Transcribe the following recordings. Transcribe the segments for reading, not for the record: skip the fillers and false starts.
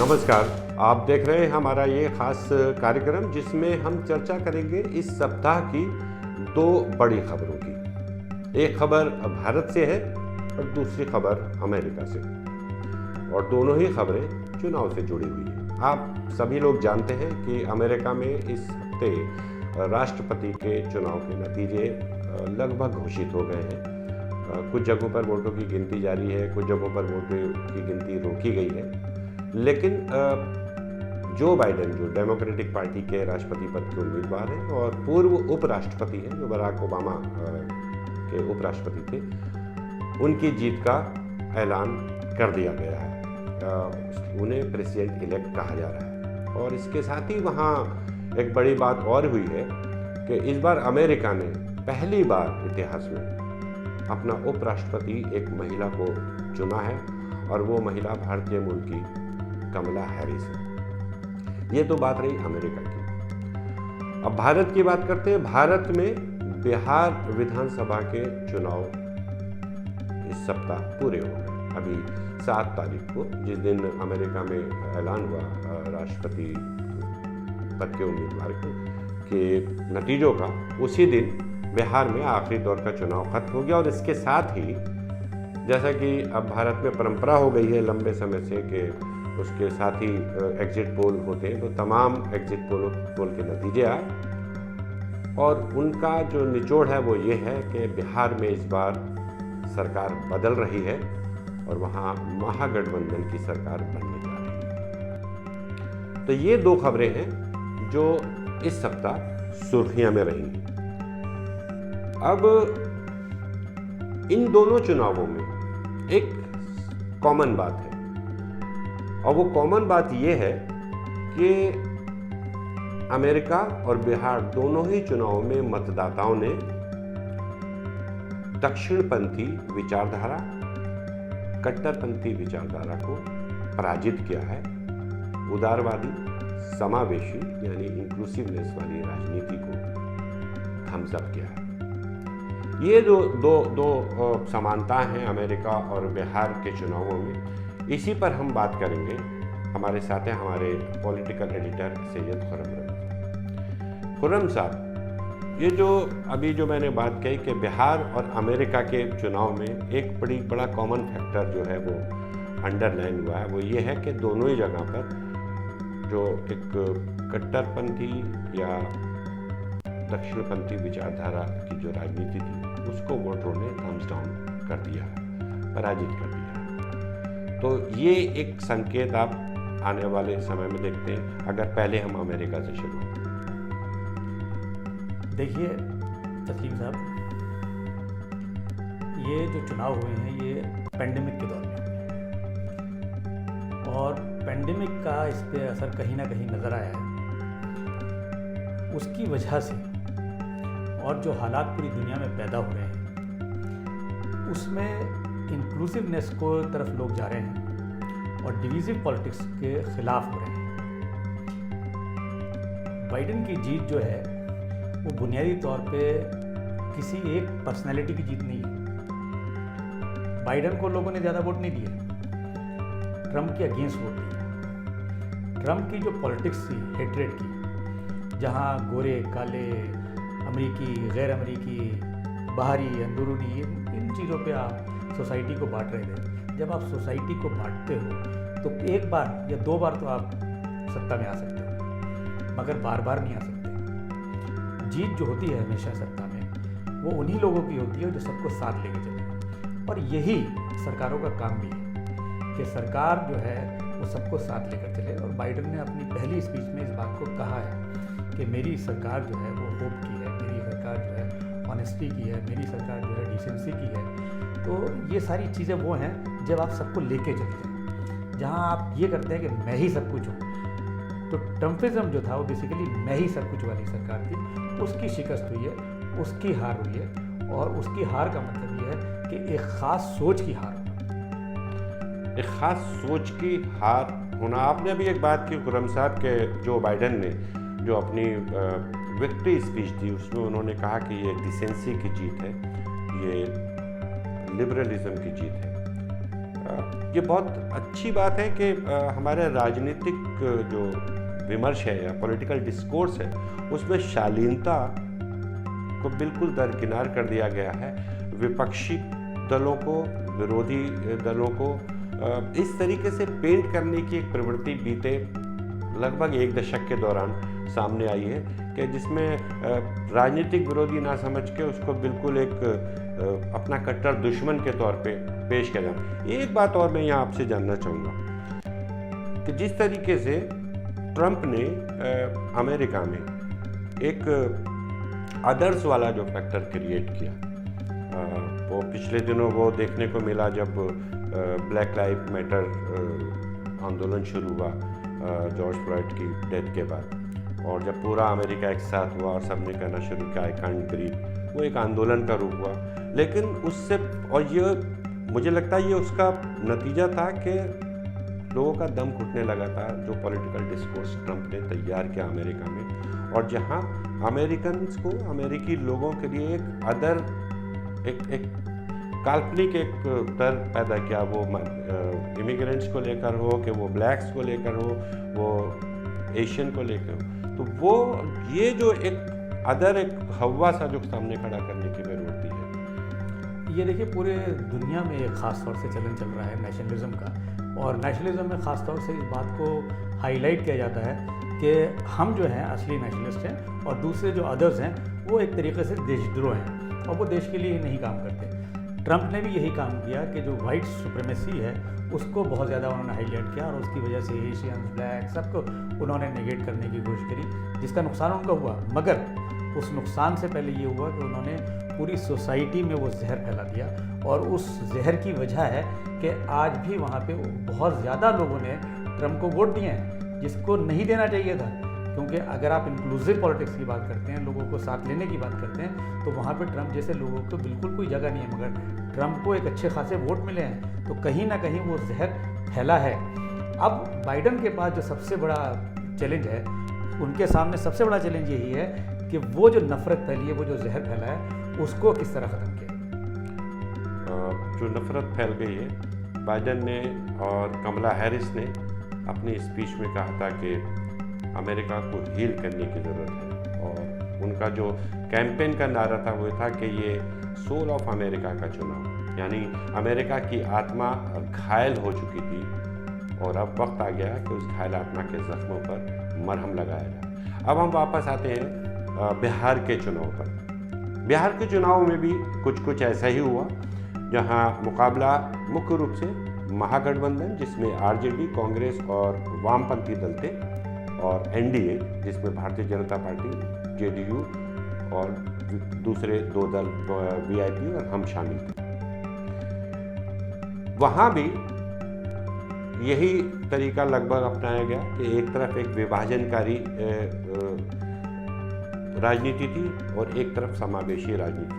नमस्कार, आप देख रहे हैं हमारा ये खास कार्यक्रम जिसमें हम चर्चा करेंगे इस सप्ताह की दो बड़ी खबरों की। एक खबर भारत से है और दूसरी खबर अमेरिका से, और दोनों ही खबरें चुनाव से जुड़ी हुई हैं। आप सभी लोग जानते हैं कि अमेरिका में इस हफ्ते राष्ट्रपति के चुनाव के नतीजे लगभग घोषित हो गए हैं। कुछ जगहों पर वोटों की गिनती जारी है, कुछ जगहों पर वोटों की गिनती रोकी गई है, लेकिन जो बाइडेन, जो डेमोक्रेटिक पार्टी के राष्ट्रपति पद के उम्मीदवार हैं और पूर्व उपराष्ट्रपति हैं, जो बराक ओबामा के उपराष्ट्रपति थे, उनकी जीत का ऐलान कर दिया गया है। उन्हें प्रेसिडेंट इलेक्ट कहा जा रहा है। और इसके साथ ही वहाँ एक बड़ी बात और हुई है कि इस बार अमेरिका ने पहली बार इतिहास में अपना उपराष्ट्रपति एक महिला को चुना है, और वो महिला भारतीय मूल की कमला हैरिस है। ये तो बात रही अमेरिका की। अब भारत की बात करते हैं। भारत में बिहार विधानसभा के चुनाव इस सप्ताह पूरे हो गए। अभी 7 तारीख को, जिस दिन अमेरिका में ऐलान हुआ राष्ट्रपति पद के उम्मीदवार के नतीजों का, उसी दिन बिहार में आखिरी दौर का चुनाव खत्म हो गया। और इसके साथ ही, जैसा कि अब भारत में परंपरा हो गई है लंबे समय से कि उसके साथ ही एग्जिट पोल होते हैं, तो तमाम एग्जिट पोल के नतीजे आए, और उनका जो निचोड़ है वो ये है कि बिहार में इस बार सरकार बदल रही है और वहाँ महागठबंधन की सरकार बनने जा रही है। तो ये दो खबरें हैं जो इस सप्ताह सुर्खियां में रही। अब इन दोनों चुनावों में एक कॉमन बात है, और वो कॉमन बात ये है कि अमेरिका और बिहार दोनों ही चुनावों में मतदाताओं ने दक्षिणपंथी विचारधारा, कट्टरपंथी विचारधारा को पराजित किया है। उदारवादी, समावेशी यानी इंक्लूसिवनेस वाली राजनीति को थम्स अप किया है। ये जो दो समानता हैं अमेरिका और बिहार के चुनावों में, इसी पर हम बात करेंगे। हमारे साथ हैं हमारे पॉलिटिकल एडिटर सैयद खुर्रम साहब। ये जो मैंने बात कही कि बिहार और अमेरिका के चुनाव में एक बड़ा कॉमन फैक्टर जो है वो अंडरलाइन हुआ है, वो ये है कि दोनों ही जगह पर जो एक कट्टरपंथी या दक्षिणपंथी विचारधारा की जो राजनीति थी, उसको वोटरों ने थम्स डाउन कर दिया है, पराजित कर दिया है। तो ये एक संकेत आप आने वाले समय में देखते हैं। अगर पहले हम अमेरिका से शुरू करें। देखिए तस्लीम साहब, ये जो चुनाव हुए हैं ये पेंडेमिक के दौर में हुए, और पेंडेमिक का इस पे असर कहीं ना कहीं नज़र आया है। उसकी वजह से और जो हालात पूरी दुनिया में पैदा हो रहे हैं, उसमें इंक्लूसिवनेस को तरफ लोग जा रहे हैं और डिवीजिव पॉलिटिक्स के खिलाफ हो रहे हैं। बाइडेन की जीत जो है वो बुनियादी तौर पे किसी एक पर्सनैलिटी की जीत नहीं है। बाइडेन को लोगों ने ज़्यादा वोट नहीं दिए, ट्रंप के अगेंस्ट वोट दिए। ट्रंप की जो पॉलिटिक्स थी हेट्रेड की, जहाँ गोरे काले, अमेरिकी गैर अमेरिकी, बाहरी अंदरूनी, इन चीज़ों पे आप सोसाइटी को बांट रहे थे। जब आप सोसाइटी को बांटते हो तो एक बार या 2 बार तो आप सत्ता में आ सकते हो, मगर बार बार नहीं आ सकते। जीत जो होती है हमेशा सत्ता में, वो उन्हीं लोगों की होती है जो सबको साथ लेके चले। और यही सरकारों का काम भी है कि सरकार जो है वो सबको साथ लेकर चले। और बाइडेन ने अपनी पहली स्पीच में इस बात को कहा है कि मेरी सरकार जो है वो होप की है, मेरी सरकार जो है ऑनेस्टी की है, मेरी सरकार जो है डिसेंसी की है। तो ये सारी चीज़ें वो हैं जब आप सबको लेके चलते हैं। जहाँ आप ये करते हैं कि मैं ही सब कुछ हूँ, तो ट्रम्पिज्म जो था वो बेसिकली मैं ही सब कुछ वाली सरकार थी, उसकी शिकस्त हुई है, उसकी हार हुई है। और उसकी हार का मतलब ये है कि एक ख़ास सोच की हार होना। एक ख़ास सोच की हार होना। आपने अभी एक बात की खुर्रम साहब के जो बाइडेन ने जो अपनी विक्ट्री स्पीच दी, उसमें उन्होंने कहा कि ये डिसेंसी की जीत है, ये लिबरलिज्म की जीत है। ये बहुत अच्छी बात है कि हमारे राजनीतिक जो विमर्श है या पॉलिटिकल डिस्कोर्स है उसमें शालीनता को बिल्कुल दरकिनार कर दिया गया है। विपक्षी दलों को, विरोधी दलों को इस तरीके से पेंट करने की एक प्रवृत्ति बीते लगभग एक दशक के दौरान सामने आई है कि जिसमें राजनीतिक विरोधी ना समझ के उसको बिल्कुल एक अपना कट्टर दुश्मन के तौर पे पेश किया जाए। एक बात और मैं यहाँ आपसे जानना चाहूँगा कि जिस तरीके से ट्रंप ने अमेरिका में एक अदर्स वाला जो फैक्टर क्रिएट किया, वो पिछले दिनों वो देखने को मिला जब ब्लैक लाइव मैटर आंदोलन शुरू हुआ जॉर्ज फ्लॉयड की डेथ के बाद, और जब पूरा अमेरिका एक साथ हुआ और सबने कहना शुरू किया आई कांट ब्रीथ, वो एक आंदोलन का रूप हुआ। लेकिन उससे, और ये मुझे लगता है ये उसका नतीजा था कि लोगों का दम घुटने लगा था जो पॉलिटिकल डिस्कोर्स ट्रंप ने तैयार किया अमेरिका में, और जहां अमेरिकन्स को, अमेरिकी लोगों के लिए एक अदर, एक काल्पनिक एक डर पैदा किया, वो इमिग्रेंट्स को लेकर हो, कि वो ब्लैक्स को लेकर हो, वो एशियन को लेकर हो, तो वो ये जो एक अदर, एक हवा सा जो सामने खड़ा करने की प्रवृत्ति है। ये देखिए पूरे दुनिया में एक ख़ास तौर से चलन चल रहा है नेशनलिज्म का, और नेशनलिज्म में ख़ास तौर से इस बात को हाईलाइट किया जाता है कि हम जो हैं असली नेशनलिस्ट हैं और दूसरे जो अदर्स हैं वो एक तरीके से देशद्रोह हैं और वो देश के लिए नहीं काम करते। ट्रंप ने भी यही काम किया कि जो वाइट सुप्रीमेसी है उसको बहुत ज़्यादा उन्होंने हाईलाइट किया, और उसकी वजह से एशियन, ब्लैक, सबको उन्होंने नेगेट करने की कोशिश करी, जिसका नुकसान उनका हुआ। मगर उस नुकसान से पहले ये हुआ कि उन्होंने पूरी सोसाइटी में वो जहर फैला दिया, और उस जहर की वजह है कि आज भी वहाँ पे बहुत ज़्यादा लोगों ने ट्रंप को वोट दिए हैं, जिसको नहीं देना चाहिए था। क्योंकि अगर आप इंक्लूसिव पॉलिटिक्स की बात करते हैं, लोगों को साथ लेने की बात करते हैं, तो वहाँ पे ट्रंप जैसे लोगों को बिल्कुल कोई जगह नहीं है। मगर ट्रंप को एक अच्छे खासे वोट मिले हैं, तो कहीं ना कहीं वो जहर फैला है। अब बाइडन के पास जो सबसे बड़ा चैलेंज है, उनके सामने सबसे बड़ा चैलेंज यही है कि वो जो नफ़रत फैली है, वो जो जहर फैला है, उसको किस तरह ख़त्म किया। जो नफ़रत फैल गई है, बाइडन ने और कमला हैरिस ने अपनी स्पीच में कहा था कि अमेरिका को हील करने की ज़रूरत है, और उनका जो कैंपेन का नारा था वो था कि ये सोल ऑफ अमेरिका का चुनाव, यानी अमेरिका की आत्मा घायल हो चुकी थी और अब वक्त आ गया कि उस घायल आत्मा के जख्मों पर मरहम लगाया जाए। अब हम वापस आते हैं बिहार के चुनाव पर। बिहार के चुनाव में भी कुछ ऐसा ही हुआ, जहां मुकाबला मुख्य रूप से महागठबंधन, जिसमें आरजेडी, कांग्रेस और वामपंथी दल थे, और एनडीए, जिसमें भारतीय जनता पार्टी, जेडीयू और दूसरे दो दल वीआईपी और हम शामिल थे। वहाँ भी यही तरीका लगभग अपनाया गया कि एक तरफ एक विभाजनकारी राजनीति थी और एक तरफ समावेशी राजनीति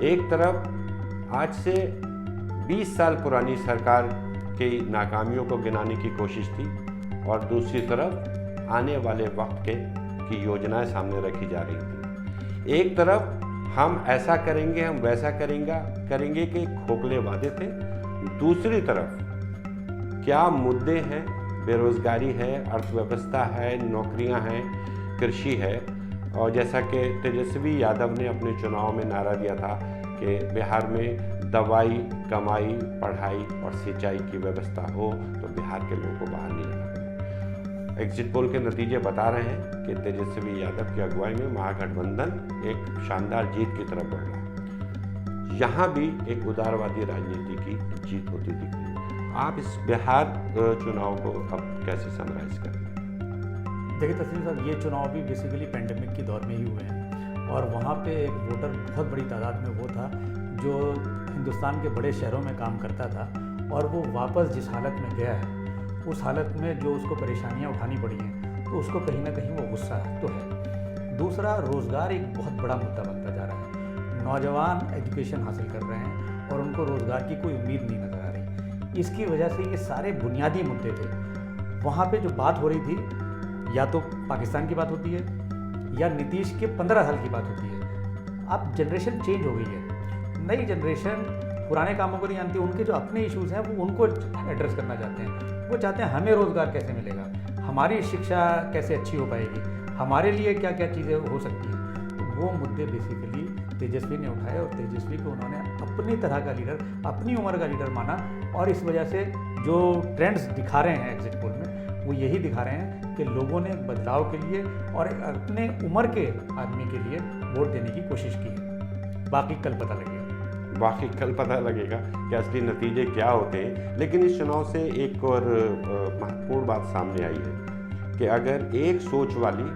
थी। एक तरफ आज से 20 साल पुरानी सरकार की नाकामियों को गिनाने की कोशिश थी, और दूसरी तरफ आने वाले वक्त की योजनाएं सामने रखी जा रही थी। एक तरफ हम ऐसा करेंगे, हम वैसा करेंगे के खोखले वादे थे, दूसरी तरफ क्या मुद्दे हैं, बेरोजगारी है, अर्थव्यवस्था है, नौकरियां हैं, कृषि है। और जैसा कि तेजस्वी यादव ने अपने चुनाव में नारा दिया था कि बिहार में दवाई, कमाई, पढ़ाई और सिंचाई की व्यवस्था हो तो बिहार के लोगों को बाहर नहीं जाना पड़े। एग्जिट पोल के नतीजे बता रहे हैं कि तेजस्वी यादव की अगुवाई में महागठबंधन एक शानदार जीत की तरफ बढ़ रहा है। यहाँ भी एक उदारवादी राजनीति की जीत होती दिख रही है। आप इस बिहार चुनाव को अब कैसे समराइज करें? देखिए तस्लीम साहब, ये चुनाव भी बेसिकली पेंडेमिक के दौर में ही हुए हैं, और वहाँ पे एक वोटर बहुत बड़ी तादाद में वो था जो हिंदुस्तान के बड़े शहरों में काम करता था, और वो वापस जिस हालत में गया है, उस हालत में जो उसको परेशानियाँ उठानी पड़ी हैं, तो उसको कहीं ना कहीं वो गुस्सा तो है। दूसरा, रोज़गार एक बहुत बड़ा मुद्दा बनता जा रहा है। नौजवान एजुकेशन हासिल कर रहे हैं और उनको रोज़गार की कोई उम्मीद नहीं नज़र आ रही। इसकी वजह से ये सारे बुनियादी मुद्दे थे। वहाँ पे जो बात हो रही थी, या तो पाकिस्तान की बात होती है या नीतीश के 15 साल की बात होती है। अब जनरेशन चेंज हो गई है, नई जनरेशन पुराने कामों को नहीं जानते, उनके जो अपने इश्यूज़ हैं वो उनको एड्रेस करना चाहते हैं। वो चाहते हैं हमें रोज़गार कैसे मिलेगा, हमारी शिक्षा कैसे अच्छी हो पाएगी, हमारे लिए क्या क्या चीज़ें हो सकती हैं। तो वो मुद्दे बेसिकली तेजस्वी ने उठाए और तेजस्वी को उन्होंने अपनी तरह का लीडर, अपनी उम्र का लीडर माना। और इस वजह से जो ट्रेंड्स दिखा रहे हैं एग्जिट पोल में, वो यही दिखा रहे हैं कि लोगों ने बदलाव के लिए और अपने उम्र के आदमी के लिए वोट देने की कोशिश की है। बाकी कल पता लगेगा। बाकी कल पता लगेगा कि असली नतीजे क्या होते हैं। लेकिन इस चुनाव से एक और महत्वपूर्ण बात सामने आई है कि अगर एक सोच वाली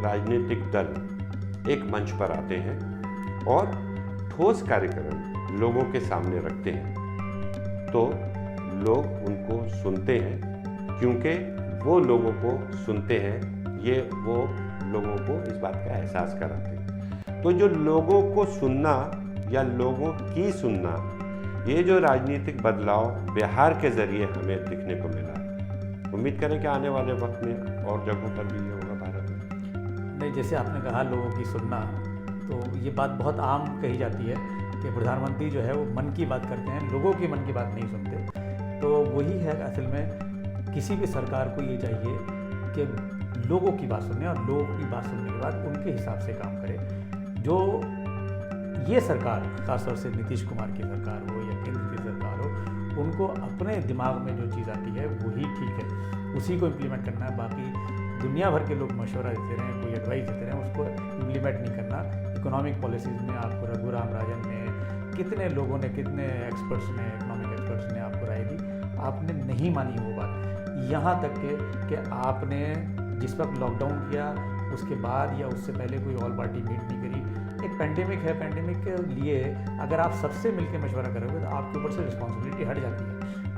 राजनीतिक दल एक मंच पर आते हैं और ठोस कार्यक्रम लोगों के सामने रखते हैं तो लोग उनको सुनते हैं, क्योंकि वो लोगों को सुनते हैं, ये वो लोगों को इस बात का एहसास कराते हैं। तो जो लोगों को सुनना या लोगों की सुनना, ये जो राजनीतिक बदलाव बिहार के जरिए हमें दिखने को मिला, उम्मीद करें कि आने वाले वक्त में और जगहों पर भी ये होगा भारत में। नहीं, जैसे आपने कहा लोगों की सुनना, तो ये बात बहुत आम कही जाती है कि प्रधानमंत्री जो है वो मन की बात करते हैं, लोगों की मन की बात नहीं सुनते। तो वही है असल में किसी भी सरकार को ये चाहिए कि लोगों की बात सुने और लोगों की बात सुनने के बाद उनके हिसाब से काम करे। जो ये सरकार, खासतौर से नीतीश कुमार की सरकार हो या केंद्र की सरकार हो, उनको अपने दिमाग में जो चीज़ आती है वही ठीक है, उसी को इम्प्लीमेंट करना है। बाकी दुनिया भर के लोग मशवरा देते रहें, कोई एडवाइस देते रहें, उसको इम्प्लीमेंट नहीं करना। इकोनॉमिक पॉलिसीज़ में आपको रघुराम राजन ने, कितने लोगों ने, कितने एक्सपर्ट्स ने, इकोनॉमिक एक्सपर्ट्स ने आपको राय दी, आपने नहीं मानी वो बात। यहाँ तक कि आपने जिस वक्त लॉकडाउन किया उसके बाद या उससे पहले कोई ऑल पार्टी मीट नहीं करी। एक पेंडेमिक है, पेंडेमिक के लिए अगर आप सबसे मिलकर मशवरा करोगे तो आपके ऊपर से रिस्पॉन्सिबिलिटी हट जाती है,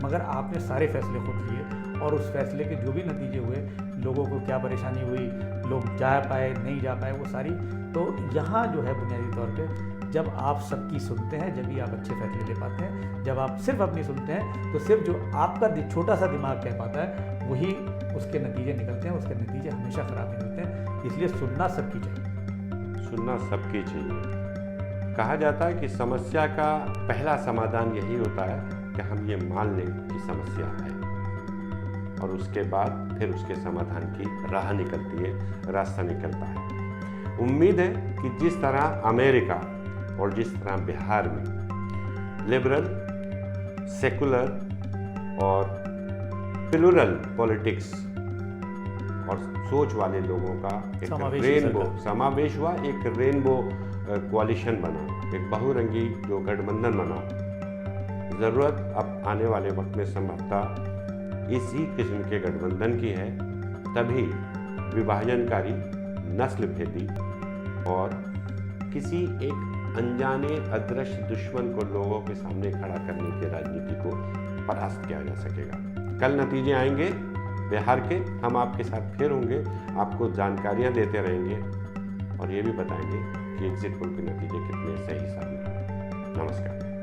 मगर आपने सारे फैसले खुद लिए और उस फैसले के जो भी नतीजे हुए, लोगों को क्या परेशानी हुई, लोग जा पाए नहीं जा पाए, वो सारी। तो यहाँ जो है बुनियादी तौर पे जब आप सबकी सुनते हैं, जब भी आप अच्छे फैसले ले पाते हैं। जब आप सिर्फ अपनी सुनते हैं तो सिर्फ जो आपका छोटा सा दिमाग कह पाता है वही उसके नतीजे निकलते हैं, उसके नतीजे हमेशा ख़राब निकलते हैं। इसलिए सुनना सबकी चाहिए, सुनना सबकी चाहिए। कहा जाता है कि समस्या का पहला समाधान यही होता है कि हम ये मान लें कि समस्या है, और उसके बाद फिर उसके समाधान की राह निकलती है, रास्ता निकलता है। उम्मीद है कि जिस तरह अमेरिका और जिस तरह बिहार में लिबरल, सेकुलर और प्लूरल पॉलिटिक्स और सोच वाले लोगों का एक रेनबो समावेश हुआ, एक रेनबो कोalition बना, एक बहुरंगी जो गठबंधन बना। ज़रूरत अब आने वाले वक्त में संभवतः इसी किस्म के गठबंधन की है, तभी विभाजनकारी, नस्ल भेदी और किसी एक अनजाने अदृश्य दुश्मन को लोगों के सामने खड़ा करने की राजनीति को परास्त किया जा सकेगा। कल नतीजे आएंगे बिहार के, हम आपके साथ फिर होंगे, आपको जानकारियां देते रहेंगे और ये भी बताएंगे कि एग्जिट पोल के नतीजे कितने सही साबित हुए। नमस्कार।